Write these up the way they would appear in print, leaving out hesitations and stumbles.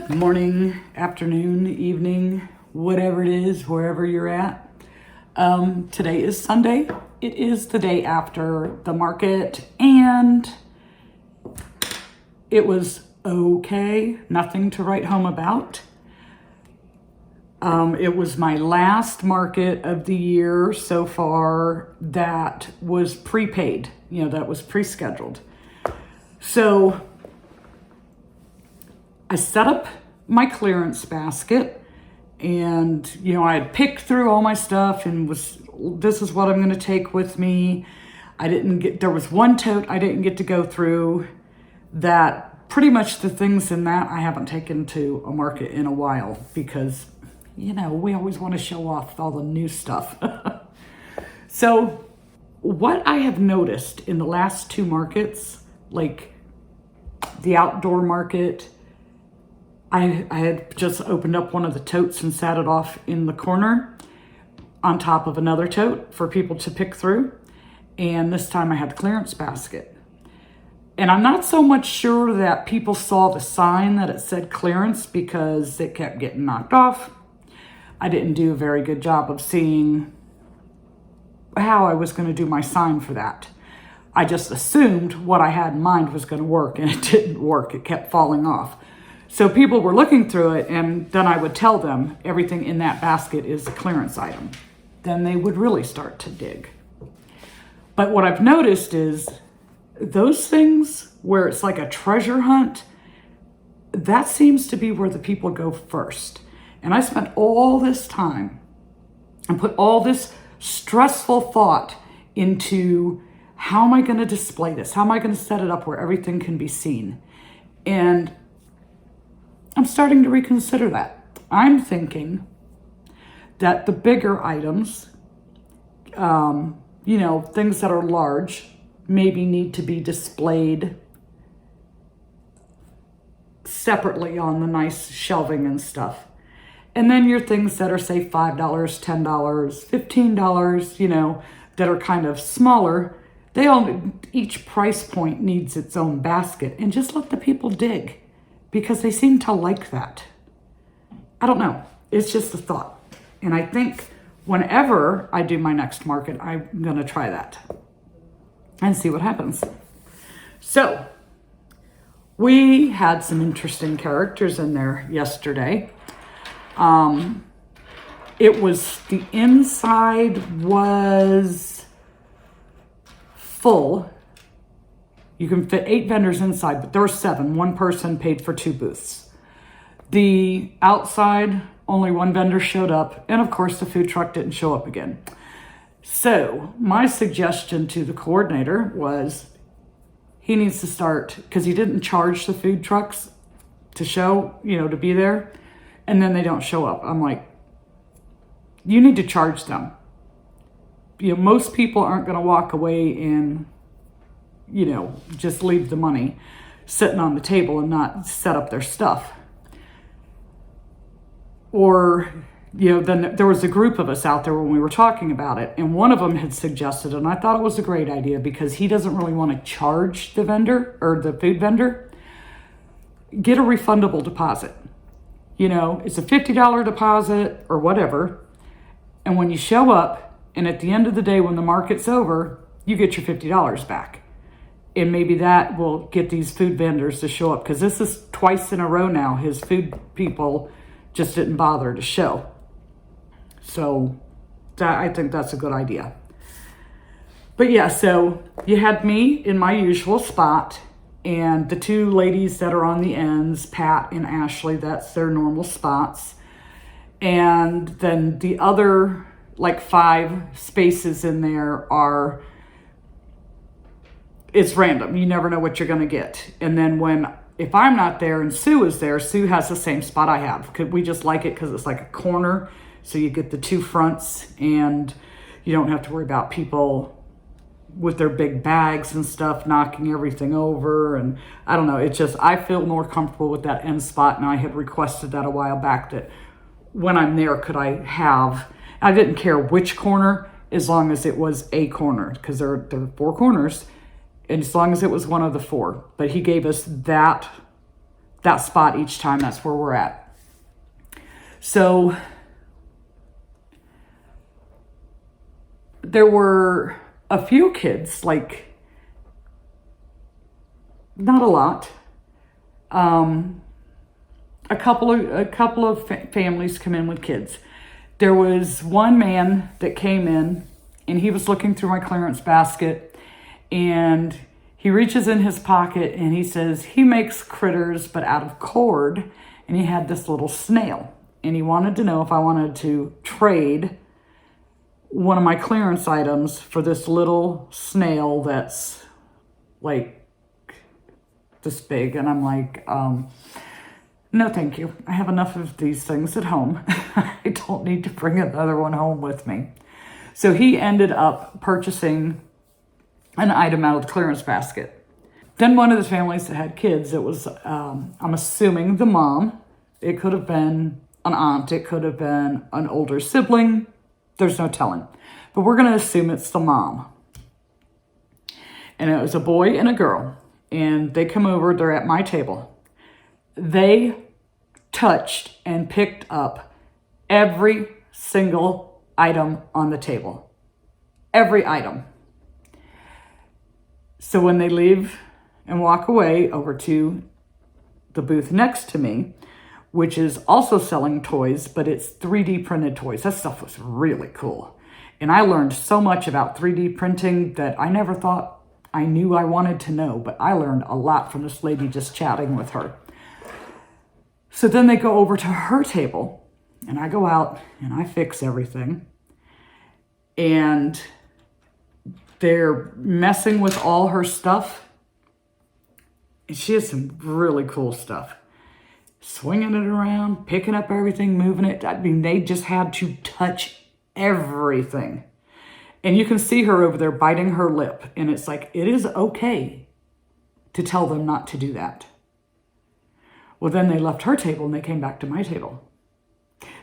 Good morning, afternoon, evening, whatever it is, wherever you're at. Today is Sunday. It is the day after the market, and it was okay. Nothing to write home about. It was my last market of the year so far that was prepaid, that was pre-scheduled. So I set up my clearance basket and, I had picked through all my stuff and this is what I'm going to take with me. There was one tote I didn't get to go through that pretty much the things in that I haven't taken to a market in a while because, we always want to show off all the new stuff. So what I have noticed in the last two markets, like the outdoor market, I had just opened up one of the totes and sat it off in the corner on top of another tote for people to pick through. And this time I had the clearance basket. And I'm not so much sure that people saw the sign that it said clearance because it kept getting knocked off. I didn't do a very good job of seeing how I was going to do my sign for that. I just assumed what I had in mind was going to work, and it didn't work. It kept falling off. So people were looking through it, and then I would tell them everything in that basket is a clearance item. Then they would really start to dig. But what I've noticed is those things where it's like a treasure hunt, that seems to be where the people go first. And I spent all this time and put all this stressful thought into how am I going to display this? How am I going to set it up where everything can be seen? And I'm starting to reconsider that. I'm thinking that the bigger items, things that are large, maybe need to be displayed separately on the nice shelving and stuff. And then your things that are, say, $5, $10, $15, that are kind of smaller, each price point needs its own basket, and just let the people dig. Because they seem to like that. I don't know. It's just a thought. And I think whenever I do my next market, I'm going to try that and see what happens. So we had some interesting characters in there yesterday. The inside was full. You can fit 8 vendors inside, but there were 7. One person paid for 2 booths. The outside, only 1 vendor showed up. And of course, the food truck didn't show up again. So my suggestion to the coordinator was he needs to start, because he didn't charge the food trucks to show, to be there. And then they don't show up. I'm like, you need to charge them. Most people aren't going to walk away and just leave the money sitting on the table and not set up their stuff. Or, then there was a group of us out there when we were talking about it, and one of them had suggested, and I thought it was a great idea because he doesn't really want to charge the vendor or the food vendor, get a refundable deposit. It's a $50 deposit or whatever, and when you show up, and at the end of the day when the market's over, you get your $50 back. And maybe that will get these food vendors to show up, because this is twice in a row now. His food people just didn't bother to show. So I think that's a good idea. But yeah, so you had me in my usual spot, and the 2 ladies that are on the ends, Pat and Ashley, that's their normal spots. And then the other 5 spaces in there it's random. You never know what you're going to get. And then if I'm not there and Sue is there, Sue has the same spot I have. We just like it because it's like a corner. So you get the 2 fronts and you don't have to worry about people with their big bags and stuff knocking everything over. And I don't know. I feel more comfortable with that end spot. And I had requested that a while back that when I'm there, I didn't care which corner as long as it was a corner, because there are 4 corners. And as long as it was one of the 4. But he gave us that that spot each time. That's where we're at. So there were a few kids, like not a lot. A couple of families come in with kids. There was one man that came in, and he was looking through my clearance basket, and he reaches in his pocket and he says he makes critters but out of cord, and he had this little snail, and he wanted to know if I wanted to trade one of my clearance items for this little snail that's like this big. And I'm like, no, thank you. I have enough of these things at home. I don't need to bring another one home with me. So he ended up purchasing an item out of the clearance basket. Then one of the families that had kids, it was, I'm assuming the mom. It could have been an aunt. It could have been an older sibling. There's no telling. But we're going to assume it's the mom. And it was a boy and a girl. And they come over. They're at my table. They touched and picked up every single item on the table. Every item. So when they leave and walk away over to the booth next to me, which is also selling toys, but it's 3D printed toys. That stuff was really cool. And I learned so much about 3D printing that I never thought I knew I wanted to know, but I learned a lot from this lady just chatting with her. So then they go over to her table, and I go out and I fix everything. And they're messing with all her stuff. And she has some really cool stuff. Swinging it around, picking up everything, moving it. I mean, they just had to touch everything. And you can see her over there biting her lip. And it's like, it is okay to tell them not to do that. Well, then they left her table and they came back to my table.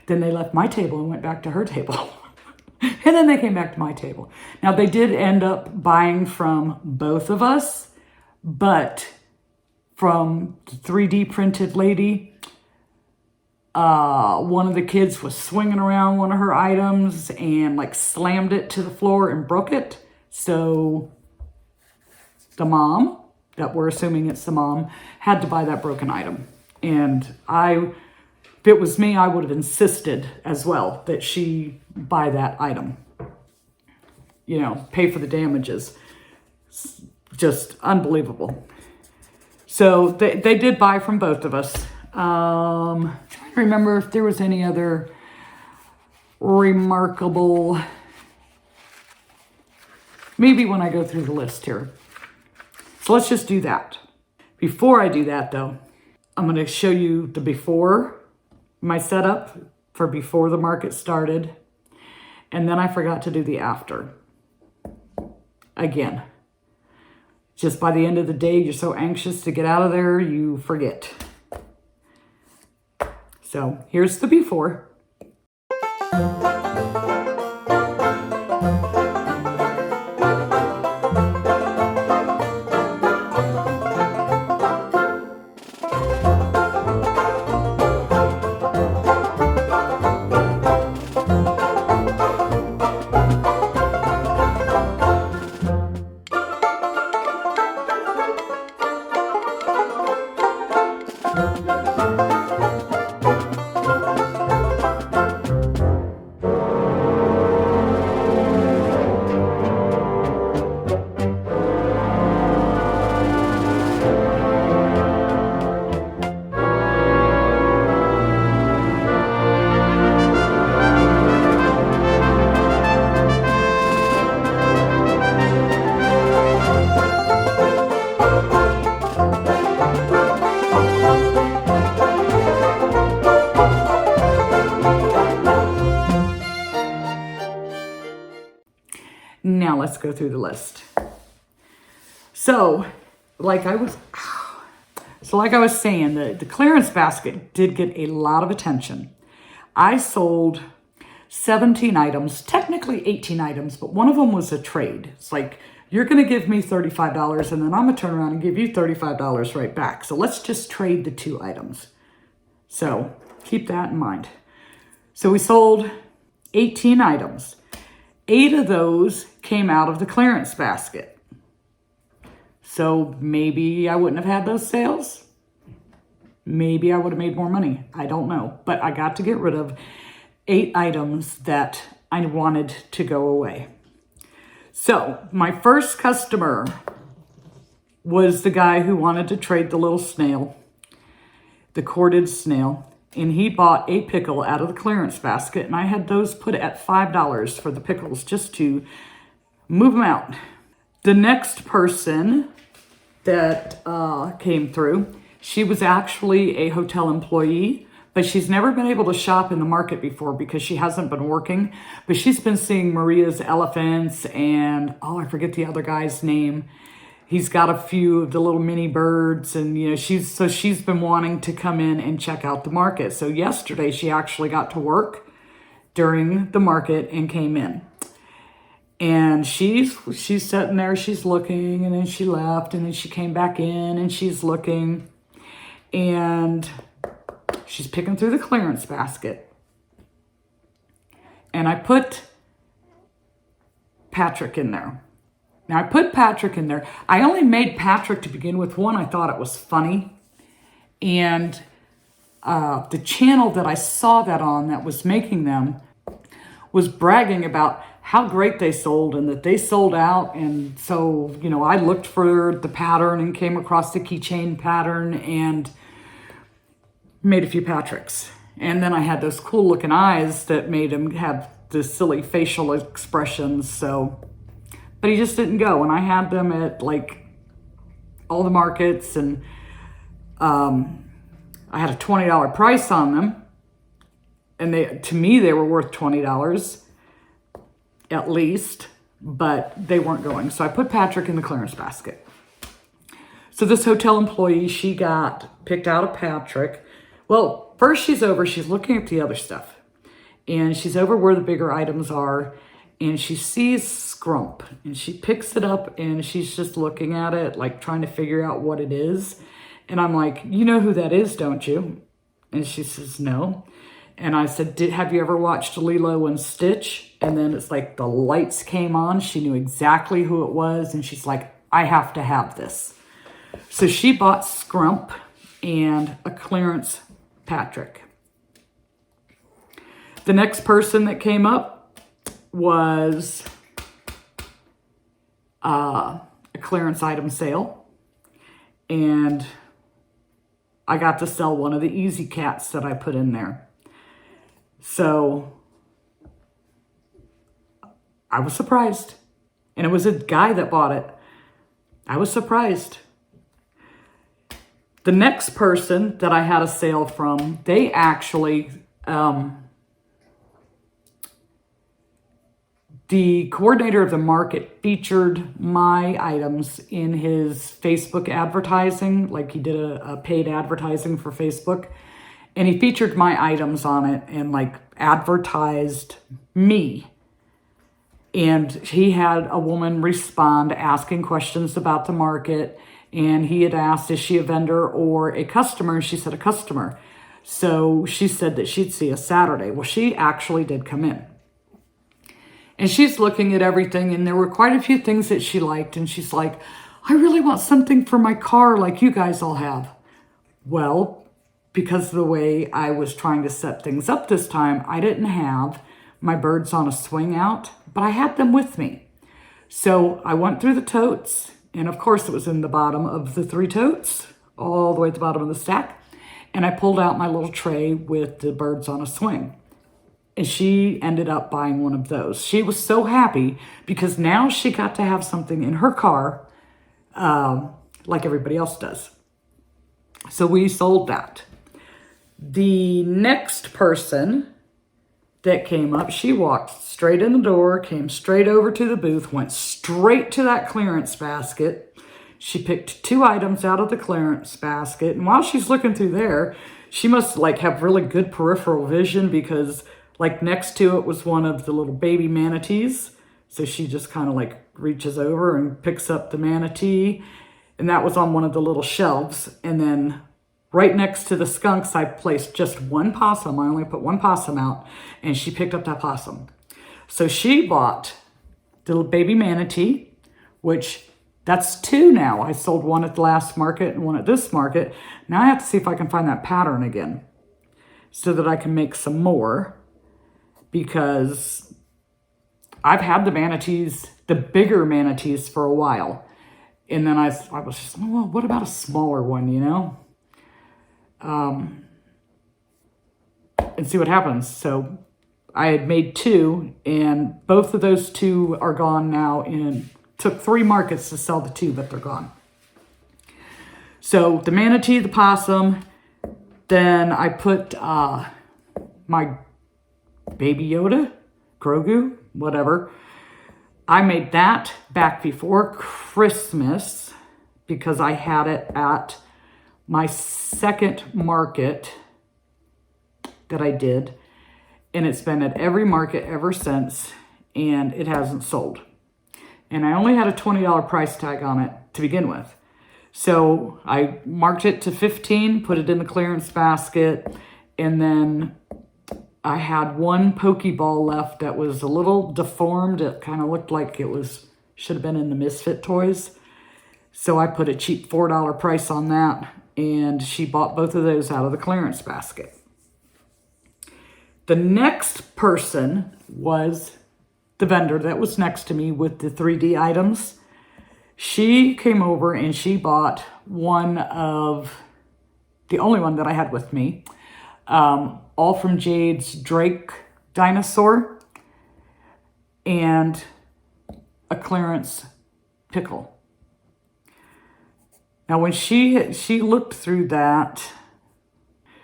Then they left my table and went back to her table. And then they came back to my table. Now, they did end up buying from both of us, but from the 3D printed lady, one of the kids was swinging around one of her items and like slammed it to the floor and broke it. So the mom, that we're assuming it's the mom, had to buy that broken item. And if it was me, I would have insisted as well that she buy that item. You know, pay for the damages. Just unbelievable. So they did buy from both of us. Trying to remember if there was any other remarkable, maybe when I go through the list here. So let's just do that. Before I do that though, I'm going to show you the before, my setup for before the market started. And then I forgot to do the after. Again, just by the end of the day, you're so anxious to get out of there, you forget. So here's the before. Now let's go through the list. So like I was saying, the clearance basket did get a lot of attention. I sold 17 items, technically 18 items, but one of them was a trade. It's like You're going to give me $35 and then I'm going to turn around and give you $35 right back. So let's just trade the 2 items. So keep that in mind. So we sold 18 items. 8 of those came out of the clearance basket. So maybe I wouldn't have had those sales. Maybe I would have made more money. I don't know. But I got to get rid of 8 items that I wanted to go away. So my first customer was the guy who wanted to trade the little snail, the corded snail. And he bought a pickle out of the clearance basket. And I had those put at $5 for the pickles just to move them out. The next person that came through, she was actually a hotel employee, but she's never been able to shop in the market before because she hasn't been working. But she's been seeing Maria's elephants and, I forget the other guy's name. He's got a few of the little mini birds and, she's been wanting to come in and check out the market. So yesterday she actually got to work during the market and came in. And she's sitting there, she's looking, and then she left, and then she came back in and she's looking. And she's picking through the clearance basket. And I put Patrick in there. Now, I put Patrick in there. I only made Patrick to begin with. One, I thought it was funny. And the channel that I saw that on that was making them was bragging about how great they sold and that they sold out. And so, I looked for the pattern and came across the keychain pattern and made a few Patricks. And then I had those cool looking eyes that made him have the silly facial expressions. But he just didn't go. And I had them at all the markets, and I had a $20 price on them. And to me, they were worth $20 at least, but they weren't going. So I put Patrick in the clearance basket. So this hotel employee, she got picked out a Patrick. Well, first she's looking at the other stuff. And she's over where the bigger items are. And she sees Scrump. And she picks it up and she's just looking at it, trying to figure out what it is. And I'm like, you know who that is, don't you? And she says, no. And I said, have you ever watched Lilo and Stitch? And then it's like the lights came on. She knew exactly who it was. And she's like, I have to have this. So she bought Scrump and a clearance Patrick. The next person that came up was a clearance item sale. And I got to sell one of the Easy Cats that I put in there. So I was surprised. And it was a guy that bought it. I was surprised. The next person that I had a sale from, they actually, the coordinator of the market featured my items in his Facebook advertising. He did a paid advertising for Facebook. And he featured my items on it and advertised me. And he had a woman respond asking questions about the market. And he had asked, is she a vendor or a customer? And she said, a customer. So she said that she'd see us Saturday. Well, she actually did come in. And she's looking at everything. And there were quite a few things that she liked. And she's like, I really want something for my car like you guys all have. Well, because of the way I was trying to set things up this time, I didn't have my birds on a swing out, but I had them with me. So I went through the totes, and of course it was in the bottom of the 3 totes, all the way at the bottom of the stack. And I pulled out my little tray with the birds on a swing. And she ended up buying one of those. She was so happy because now she got to have something in her car like everybody else does. So we sold that. The next person that came up, she walked straight in the door, came straight over to the booth, went straight to that clearance basket. She picked 2 items out of the clearance basket. And while she's looking through there, she must have really good peripheral vision because next to it was one of the little baby manatees. So she just kind of reaches over and picks up the manatee. And that was on one of the little shelves. And then right next to the skunks, I placed just one possum. I only put one possum out, and she picked up that possum. So she bought the little baby manatee, which that's two now. I sold one at the last market and one at this market. Now I have to see if I can find that pattern again so that I can make some more, because I've had the manatees, the bigger manatees, for a while. And then I was just, well, what about a smaller one, you know? And see what happens. So I had made two, and both of those two are gone now. And took 3 markets to sell the 2, but they're gone. So the manatee, the possum, then I put my baby Yoda, Grogu, whatever. I made that back before Christmas because I had it at my second market that I did. And it's been at every market ever since, and it hasn't sold. And I only had a $20 price tag on it to begin with. So I marked it to $15, put it in the clearance basket, and then I had one Pokeball left that was a little deformed. It kind of looked like it should have been in the Misfit toys. So I put a cheap $4 price on that, and she bought both of those out of the clearance basket. The next person was the vendor that was next to me with the 3D items. She came over and she bought one of the only one that I had with me, All from Jade's Drake dinosaur, and a clearance pickle. Now when she looked through that,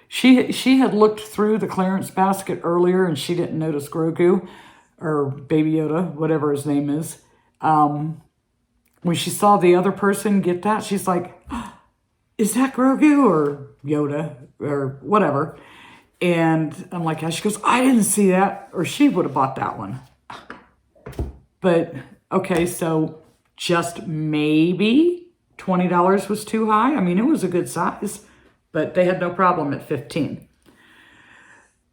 she had looked through the clearance basket earlier and she didn't notice Grogu, or Baby Yoda, whatever his name is. When she saw the other person get that, she's like, is that Grogu or Yoda or whatever? And I'm like, yeah. She goes, I didn't see that, or she would have bought that one. But, okay, so just maybe $20 was too high. I mean, it was a good size, but they had no problem at $15.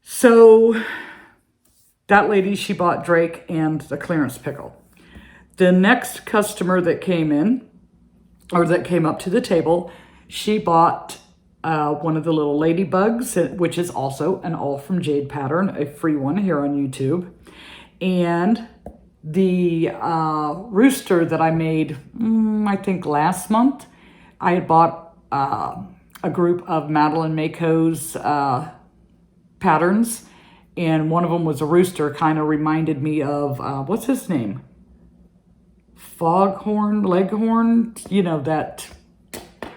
So that lady, she bought Drake and the clearance pickle. The next customer that came in, or that came up to the table, she bought one of the little ladybugs, which is also an All from Jade pattern, a free one here on YouTube. And the rooster that I made, I think last month, I had bought a group of Madeline Mako's patterns. And one of them was a rooster, kind of reminded me of, what's his name? Foghorn, Leghorn, you know, that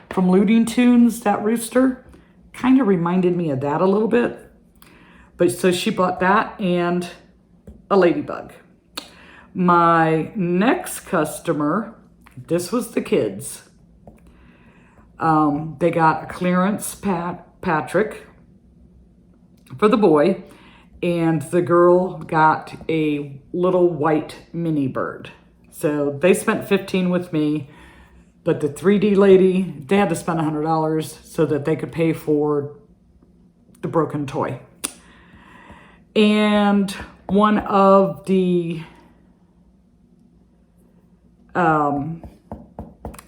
from Looting Tunes, that rooster. Kind of reminded me of that a little bit. But so she bought that and a ladybug. My next customer, this was the kids. They got a clearance Patrick for the boy, and the girl got a little white mini bird. So they spent $15 with me, but the 3D lady, they had to spend $100 so that they could pay for the broken toy. And one of the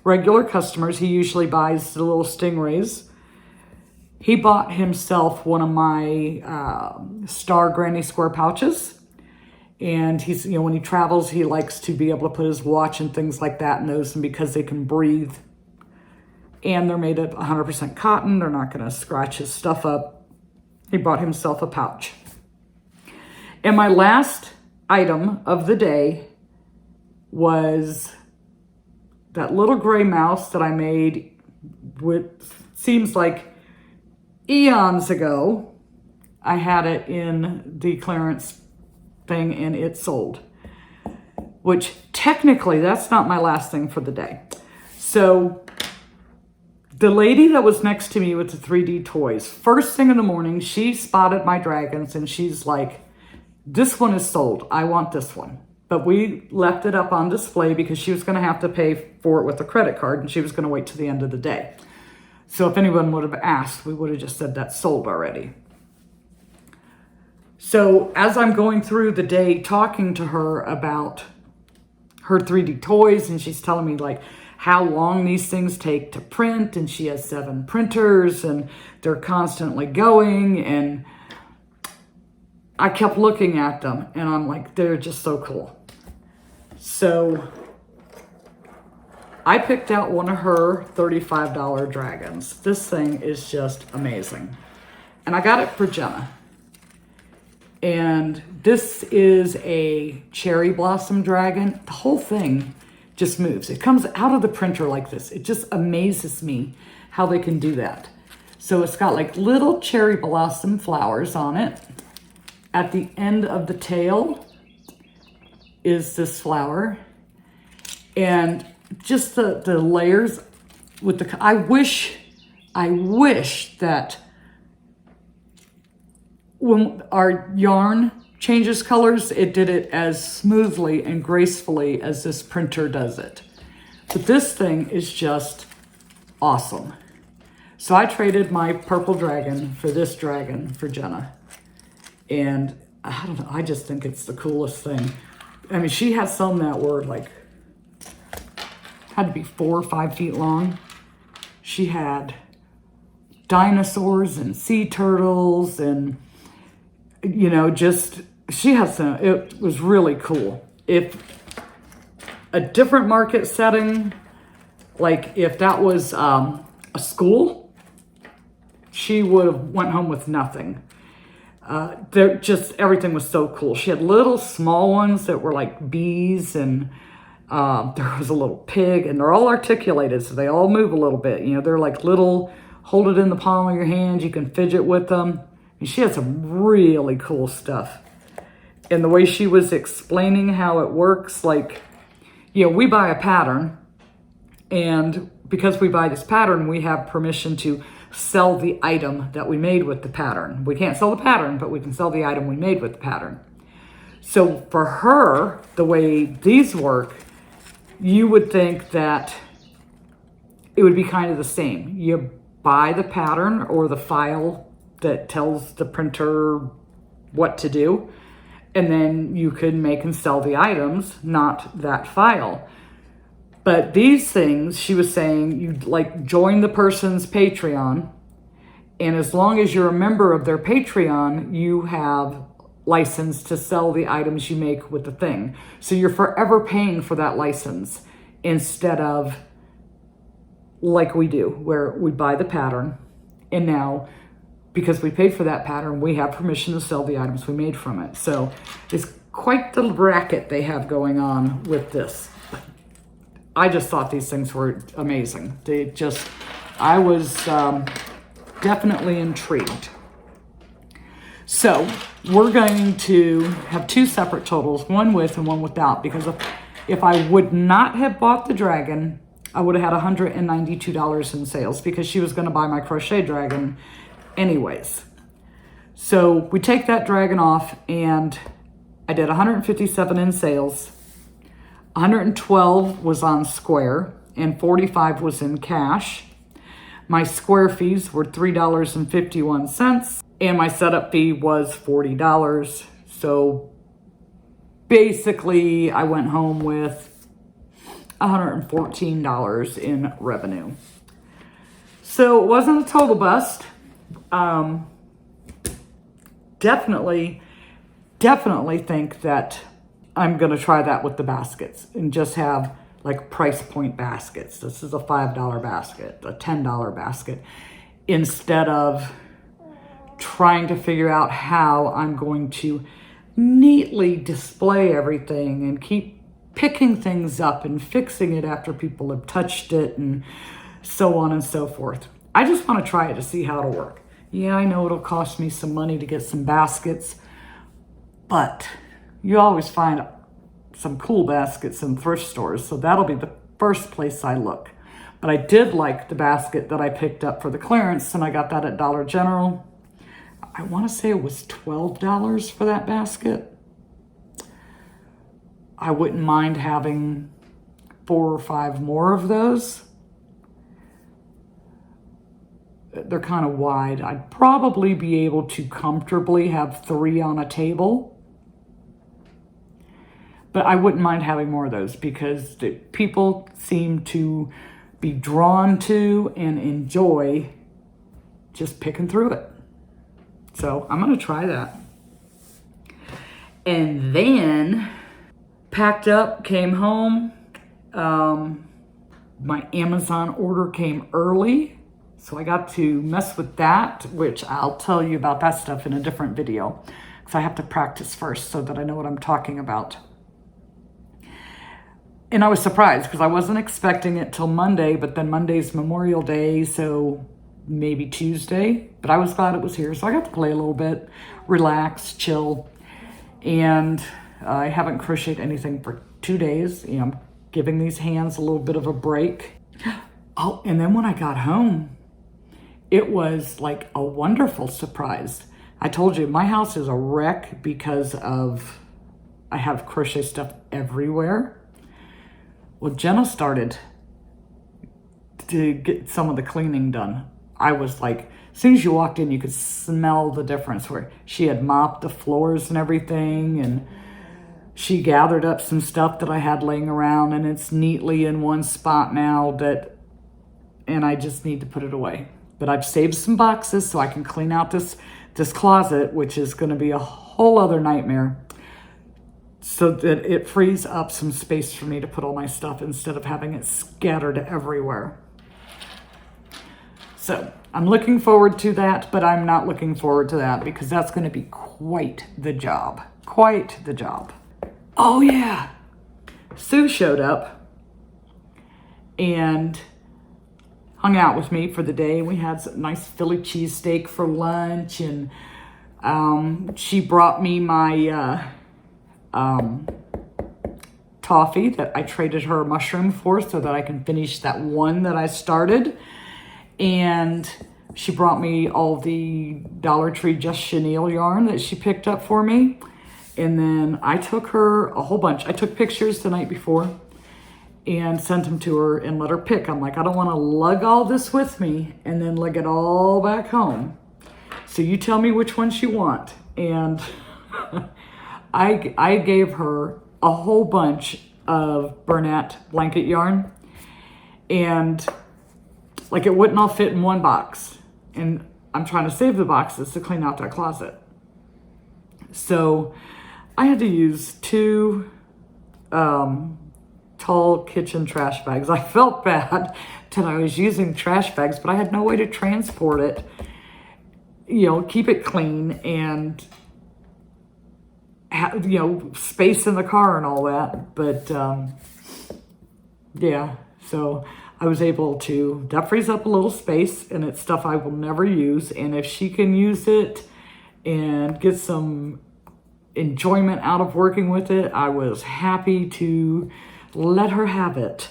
regular customers, he usually buys the little stingrays. He bought himself one of my Star Granny Square pouches. And he's, you know, when he travels, he likes to be able to put his watch and things like that in those, and because they can breathe. And they're made of 100% cotton. They're not going to scratch his stuff up. He bought himself a pouch. And my last item of the day was that little gray mouse that I made with, seems like eons ago. I had it in the clearance thing and it sold, which technically that's not my last thing for the day. So the lady that was next to me with the 3D toys, first thing in the morning, she spotted my dragons and she's like, this one is sold. I want this one. But we left it up on display because she was going to have to pay for it with a credit card, and she was going to wait till the end of the day. So if anyone would have asked, we would have just said that's sold already. So as I'm going through the day talking to her about her 3D toys, and she's telling me like how long these things take to print, and she has 7 printers and they're constantly going, and I kept looking at them and I'm like, they're just so cool. So I picked out one of her $35 dragons. This thing is just amazing. And I got it for Jenna. And this is a cherry blossom dragon. The whole thing just moves. It comes out of the printer like this. It just amazes me how they can do that. So it's got like little cherry blossom flowers on it. At the end of the tail is this flower. And just the layers with the, I wish that when our yarn changes colors, it did it as smoothly and gracefully as this printer does it. But this thing is just awesome. So I traded my purple dragon for this dragon for Jenna. And I don't know, I just think it's the coolest thing. I mean, she has some that were like, had to be 4 or 5 feet long. She had dinosaurs and sea turtles and, you know, just, she has some, it was really cool. If a different market setting, like if that was a school, she would have went home with nothing. They're just, everything was so cool. She had little small ones that were like bees, and there was a little pig, and they're all articulated, so they all move a little bit. You know, they're like little, hold it in the palm of your hand, you can fidget with them. And she had some really cool stuff. And the way she was explaining how it works, like, you know, we buy a pattern, and because we buy this pattern, we have permission to sell the item that we made with the pattern. We can't sell the pattern, but we can sell the item we made with the pattern. So for her, the way these work, you would think that it would be kind of the same. You buy the pattern or the file that tells the printer what to do, and then you could make and sell the items, not that file. But these things, she was saying, you like join the person's Patreon, and as long as you're a member of their Patreon, you have license to sell the items you make with the thing. So you're forever paying for that license instead of like we do, where we buy the pattern, and now because we paid for that pattern, we have permission to sell the items we made from it. So it's quite the racket they have going on with this. I just thought these things were amazing. They just, I was definitely intrigued. So we're going to have 2 separate totals, one with and one without, because if I would not have bought the dragon, I would have had $192 in sales because she was going to buy my crochet dragon anyways. So we take that dragon off, and I did 157 in sales. 112 was on Square, and 45 was in cash. My Square fees were $3.51, and my setup fee was $40. So basically, I went home with $114 in revenue. So it wasn't a total bust. Definitely think that I'm going to try that with the baskets and just have like price point baskets. This is a $5 basket, a $10 basket, instead of trying to figure out how I'm going to neatly display everything and keep picking things up and fixing it after people have touched it and so on and so forth. I just want to try it to see how it'll work. Yeah, I know it'll cost me some money to get some baskets, but you always find some cool baskets in thrift stores, so that'll be the first place I look. But I did like the basket that I picked up for the clearance, and I got that at Dollar General. I want to say it was $12 for that basket. I wouldn't mind having 4 or 5 more of those. They're kind of wide. I'd probably be able to comfortably have 3 on a table. But I wouldn't mind having more of those because people seem to be drawn to and enjoy just picking through it. So I'm going to try that. And then packed up, came home. My Amazon order came early, so I got to mess with that, which I'll tell you about that stuff in a different video because I have to practice first so that I know what I'm talking about. And I was surprised because I wasn't expecting it till Monday, but then Monday's Memorial Day, so maybe Tuesday. But I was glad it was here, so I got to play a little bit, relax, chill. And I haven't crocheted anything for 2 days. You know, I'm giving these hands a little bit of a break. Oh, and then when I got home, it was like a wonderful surprise. I told you, my house is a wreck because I have crochet stuff everywhere. Well, Jenna started to get some of the cleaning done. I was like, as soon as you walked in, you could smell the difference where she had mopped the floors and everything, and she gathered up some stuff that I had laying around, and it's neatly in one spot now and I just need to put it away. But I've saved some boxes so I can clean out this closet, which is going to be a whole other nightmare, so that it frees up some space for me to put all my stuff instead of having it scattered everywhere. So I'm looking forward to that, but I'm not looking forward to that because that's going to be quite the job. Quite the job. Oh yeah, Sue showed up and hung out with me for the day. We had some nice Philly cheesesteak for lunch, and she brought me my toffee that I traded her a mushroom for so that I can finish that one that I started. And she brought me all the Dollar Tree Just Chenille yarn that she picked up for me. And then I took her a whole bunch. I took pictures the night before and sent them to her and let her pick. I'm like, I don't want to lug all this with me and then lug it all back home. So you tell me which ones you want. And I gave her a whole bunch of Bernat blanket yarn, and like it wouldn't all fit in one box. And I'm trying to save the boxes to clean out that closet. So I had to use 2 tall kitchen trash bags. I felt bad that I was using trash bags, but I had no way to transport it, you know, keep it clean and have, you know, space in the car and all that. But yeah, so I was able to, that frees up a little space, and it's stuff I will never use. And if she can use it and get some enjoyment out of working with it, I was happy to let her have it.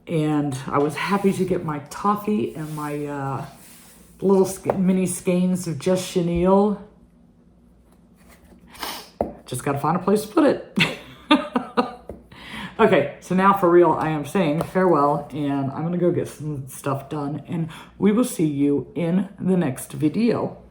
And I was happy to get my toffee and my little mini skeins of Just Chenille. Just got to find a place to put it. Okay, so now for real, I am saying farewell, and I'm going to go get some stuff done, and we will see you in the next video.